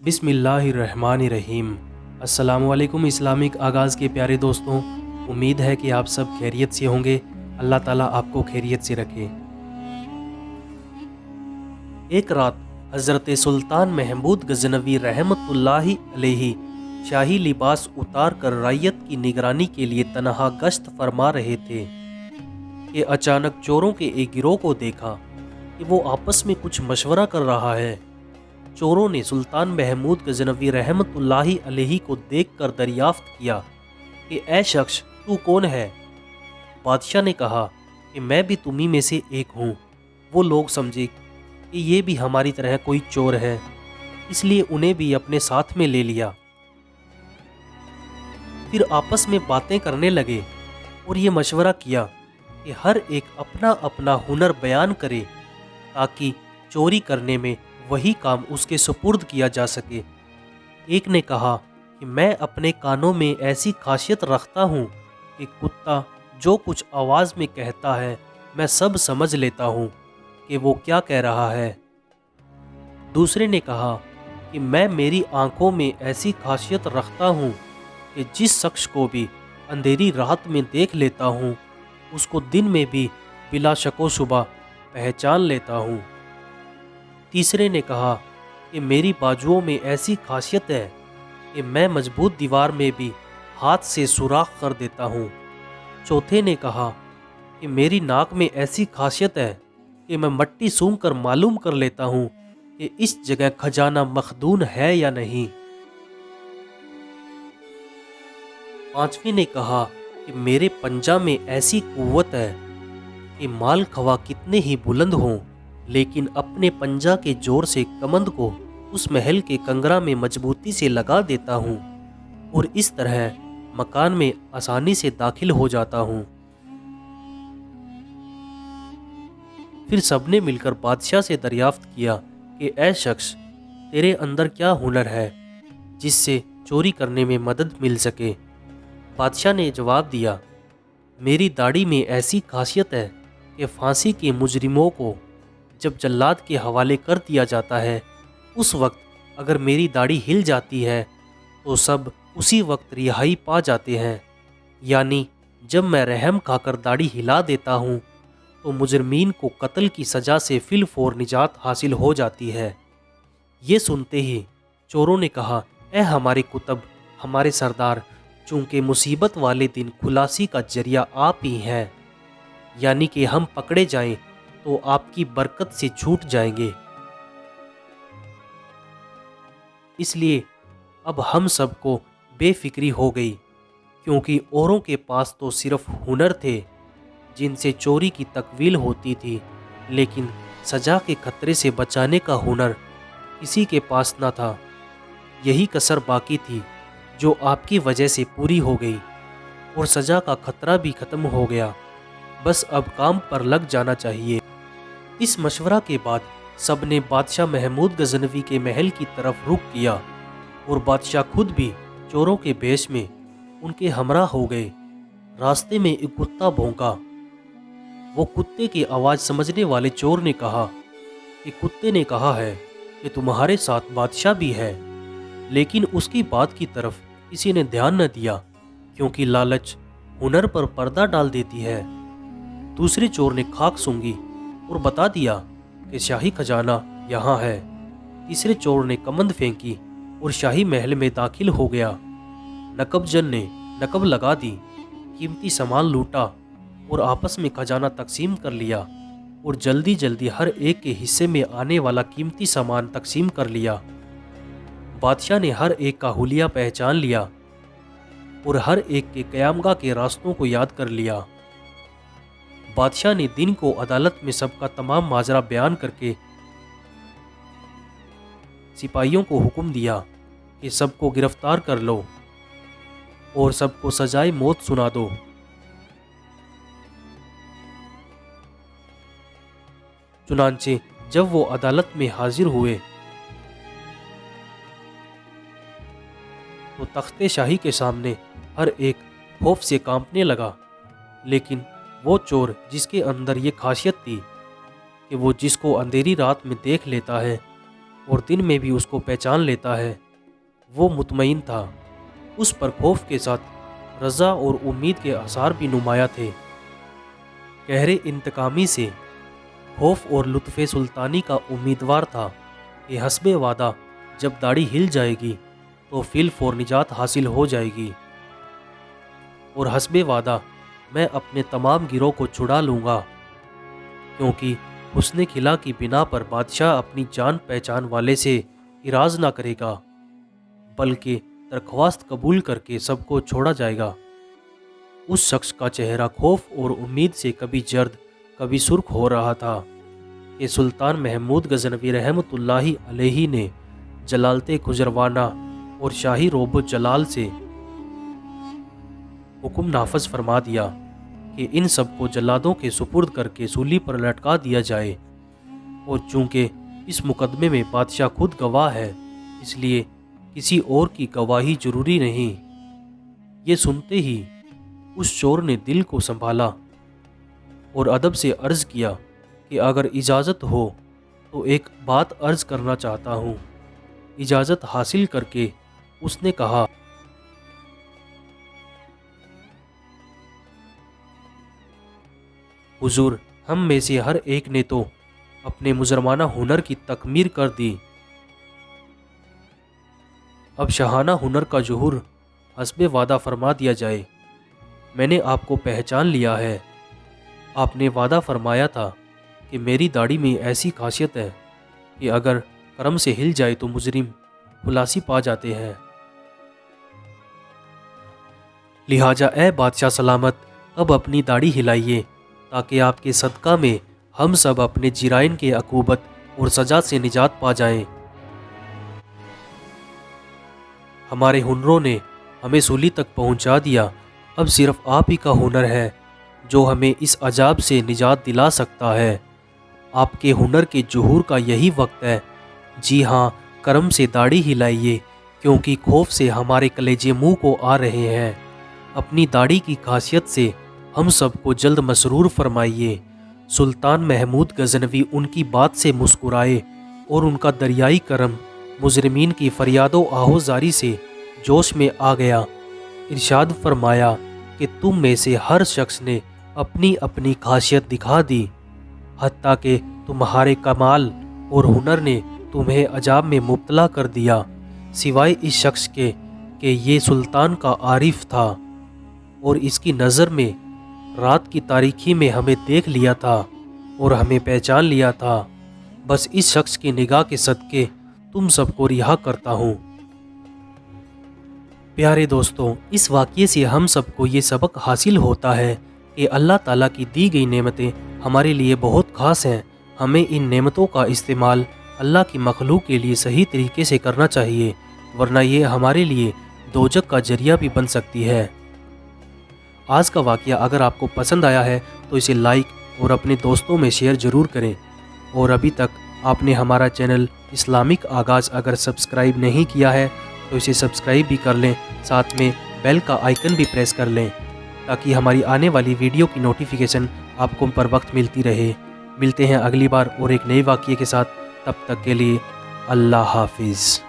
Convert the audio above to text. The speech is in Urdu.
بسم اللہ الرحمن الرحیم۔ السلام علیکم اسلامک آغاز کے پیارے دوستوں، امید ہے کہ آپ سب خیریت سے ہوں گے۔ اللہ تعالیٰ آپ کو خیریت سے رکھے۔ ایک رات حضرت سلطان محمود غزنوی رحمۃ اللہ علیہ شاہی لباس اتار کر رعیت کی نگرانی کے لیے تنہا گشت فرما رہے تھے کہ اچانک چوروں کے ایک گروہ کو دیکھا کہ وہ آپس میں کچھ مشورہ کر رہا ہے۔ چوروں نے سلطان محمود غزنوی رحمۃ اللہ علیہ کو دیکھ کر دریافت کیا کہ اے شخص تو کون ہے؟ بادشاہ نے کہا کہ میں بھی تمہیں میں سے ایک ہوں۔ وہ لوگ سمجھے کہ یہ بھی ہماری طرح کوئی چور ہے، اس لیے انہیں بھی اپنے ساتھ میں لے لیا۔ پھر آپس میں باتیں کرنے لگے اور یہ مشورہ کیا کہ ہر ایک اپنا اپنا ہنر بیان کرے تاکہ چوری کرنے میں وہی کام اس کے سپرد کیا جا سکے۔ ایک نے کہا کہ میں اپنے کانوں میں ایسی خاصیت رکھتا ہوں کہ کتا جو کچھ آواز میں کہتا ہے میں سب سمجھ لیتا ہوں کہ وہ کیا کہہ رہا ہے۔ دوسرے نے کہا کہ میں میری آنکھوں میں ایسی خاصیت رکھتا ہوں کہ جس شخص کو بھی اندھیری رات میں دیکھ لیتا ہوں اس کو دن میں بھی بلا شک و شبہ پہچان لیتا ہوں۔ تیسرے نے کہا کہ میری بازوؤں میں ایسی خاصیت ہے کہ میں مضبوط دیوار میں بھی ہاتھ سے سوراخ کر دیتا ہوں۔ چوتھے نے کہا کہ میری ناک میں ایسی خاصیت ہے کہ میں مٹی سونگھ کر معلوم کر لیتا ہوں کہ اس جگہ خزانہ مخزون ہے یا نہیں۔ پانچویں نے کہا کہ میرے پنجہ میں ایسی قوت ہے کہ مال خواہ کتنے ہی بلند ہوں لیکن اپنے پنجہ کے زور سے کمند کو اس محل کے کنگرا میں مضبوطی سے لگا دیتا ہوں اور اس طرح مکان میں آسانی سے داخل ہو جاتا ہوں۔ پھر سب نے مل کر بادشاہ سے دریافت کیا کہ اے شخص تیرے اندر کیا ہنر ہے جس سے چوری کرنے میں مدد مل سکے؟ بادشاہ نے جواب دیا، میری داڑھی میں ایسی خاصیت ہے کہ پھانسی کے مجرموں کو جب جلاد کے حوالے کر دیا جاتا ہے اس وقت اگر میری داڑھی ہل جاتی ہے تو سب اسی وقت رہائی پا جاتے ہیں، یعنی جب میں رحم کھا کر داڑھی ہلا دیتا ہوں تو مجرمین کو قتل کی سزا سے فی الفور نجات حاصل ہو جاتی ہے۔ یہ سنتے ہی چوروں نے کہا، اے ہمارے کتب، ہمارے سردار، چونکہ مصیبت والے دن خلاصی کا ذریعہ آپ ہی ہیں، یعنی کہ ہم پکڑے جائیں تو آپ کی برکت سے چھوٹ جائیں گے، اس لیے اب ہم سب کو بے فکری ہو گئی، کیونکہ اوروں کے پاس تو صرف ہنر تھے جن سے چوری کی تکویل ہوتی تھی، لیکن سزا کے خطرے سے بچانے کا ہنر کسی کے پاس نہ تھا۔ یہی کسر باقی تھی جو آپ کی وجہ سے پوری ہو گئی اور سزا کا خطرہ بھی ختم ہو گیا، بس اب کام پر لگ جانا چاہیے۔ اس مشورہ کے بعد سب نے بادشاہ محمود غزنوی کے محل کی طرف رخ کیا اور بادشاہ خود بھی چوروں کے بیش میں ان کے ہمراہ ہو گئے۔ راستے میں ایک کتا بھونکا۔ وہ کتے کی آواز سمجھنے والے چور نے کہا کہ کتے نے کہا ہے کہ تمہارے ساتھ بادشاہ بھی ہے، لیکن اس کی بات کی طرف کسی نے دھیان نہ دیا کیونکہ لالچ ہنر پر پردہ ڈال دیتی ہے۔ دوسرے چور نے خاک سونگی اور بتا دیا کہ شاہی خزانہ یہاں ہے۔ تیسرے چور نے کمند پھینکی اور شاہی محل میں داخل ہو گیا۔ نقب جن نے نقب لگا دی، قیمتی سامان لوٹا اور آپس میں خزانہ تقسیم کر لیا اور جلدی جلدی ہر ایک کے حصے میں آنے والا قیمتی سامان تقسیم کر لیا۔ بادشاہ نے ہر ایک کا حلیہ پہچان لیا اور ہر ایک کے قیامگاہ کے راستوں کو یاد کر لیا۔ بادشاہ نے دن کو عدالت میں سب کا تمام ماجرا بیان کر کے سپاہیوں کو حکم دیا کہ سب کو گرفتار کر لو اور سب کو سزائے موت سنا دو۔ چنانچہ جب وہ عدالت میں حاضر ہوئے تو تخت شاہی کے سامنے ہر ایک خوف سے کانپنے لگا، لیکن وہ چور جس کے اندر یہ خاصیت تھی کہ وہ جس کو اندھیری رات میں دیکھ لیتا ہے اور دن میں بھی اس کو پہچان لیتا ہے۔ وہ مطمئن تھا، اس پر خوف کے ساتھ رضا اور امید کے آثار بھی نمایاں تھے۔ قہر انتقامی سے خوف اور لطف سلطانی کا امیدوار تھا کہ حسب وعدہ جب داڑھی ہل جائے گی تو فی الفور نجات حاصل ہو جائے گی، اور حسب وعدہ میں اپنے تمام گروہ کو چھڑا لوں گا، کیونکہ حسن خلا کی بنا پر بادشاہ اپنی جان پہچان والے سے اعراض نہ کرے گا، بلکہ درخواست قبول کر کے سب کو چھوڑا جائے گا۔ اس شخص کا چہرہ خوف اور امید سے کبھی زرد کبھی سرخ ہو رہا تھا کہ سلطان محمود غزنوی رحمۃ اللہ علیہ نے جلالت خسروانہ اور شاہی روب و جلال سے حکم نافذ فرما دیا کہ ان سب کو جلادوں کے سپرد کر کے سولی پر لٹکا دیا جائے، اور چونکہ اس مقدمے میں بادشاہ خود گواہ ہے اس لیے کسی اور کی گواہی ضروری نہیں۔ یہ سنتے ہی اس چور نے دل کو سنبھالا اور ادب سے عرض کیا کہ اگر اجازت ہو تو ایک بات عرض کرنا چاہتا ہوں۔ اجازت حاصل کر کے اس نے کہا، حضور، ہم میں سے ہر ایک نے تو اپنے مجرمانہ ہنر کی تکمیل کر دی، اب شاہانہ ہنر کا ظہور حسب وعدہ فرما دیا جائے۔ میں نے آپ کو پہچان لیا ہے۔ آپ نے وعدہ فرمایا تھا کہ میری داڑھی میں ایسی خاصیت ہے کہ اگر کرم سے ہل جائے تو مجرم خلاصی پا جاتے ہیں، لہٰذا اے بادشاہ سلامت اب اپنی داڑھی ہلائیے تاکہ آپ کے صدقہ میں ہم سب اپنے جرائم کے عقوبت اور سزا سے نجات پا جائیں۔ ہمارے ہنروں نے ہمیں سولی تک پہنچا دیا، اب صرف آپ ہی کا ہنر ہے جو ہمیں اس عذاب سے نجات دلا سکتا ہے۔ آپ کے ہنر کے ظہور کا یہی وقت ہے۔ جی ہاں، کرم سے داڑھی ہلائیے کیونکہ خوف سے ہمارے کلیجے منہ کو آ رہے ہیں۔ اپنی داڑھی کی خاصیت سے ہم سب کو جلد مسرور فرمائیے۔ سلطان محمود غزنوی ان کی بات سے مسکرائے اور ان کا دریائی کرم مجرمین کی فریاد و آہوزاری سے جوش میں آ گیا۔ ارشاد فرمایا کہ تم میں سے ہر شخص نے اپنی اپنی خاصیت دکھا دی، حتیٰ کہ تمہارے کمال اور ہنر نے تمہیں عذاب میں مبتلا کر دیا، سوائے اس شخص کے کہ یہ سلطان کا عارف تھا اور اس کی نظر میں رات کی تاریکی میں ہمیں دیکھ لیا تھا اور ہمیں پہچان لیا تھا۔ بس اس شخص کی نگاہ کے صدقے تم سب کو رہا کرتا ہوں۔ پیارے دوستوں، اس واقعے سے ہم سب کو یہ سبق حاصل ہوتا ہے کہ اللہ تعالیٰ کی دی گئی نعمتیں ہمارے لیے بہت خاص ہیں۔ ہمیں ان نعمتوں کا استعمال اللہ کی مخلوق کے لیے صحیح طریقے سے کرنا چاہیے، ورنہ یہ ہمارے لیے دوزخ کا ذریعہ بھی بن سکتی ہے۔ آج کا واقعہ اگر آپ کو پسند آیا ہے تو اسے لائک اور اپنے دوستوں میں شیئر ضرور کریں، اور ابھی تک آپ نے ہمارا چینل اسلامک آغاز اگر سبسکرائب نہیں کیا ہے تو اسے سبسکرائب بھی کر لیں، ساتھ میں بیل کا آئیکن بھی پریس کر لیں تاکہ ہماری آنے والی ویڈیو کی نوٹیفیکیشن آپ کو پر وقت ملتی رہے۔ ملتے ہیں اگلی بار اور ایک نئے واقعے کے ساتھ، تب تک کے لیے اللہ حافظ۔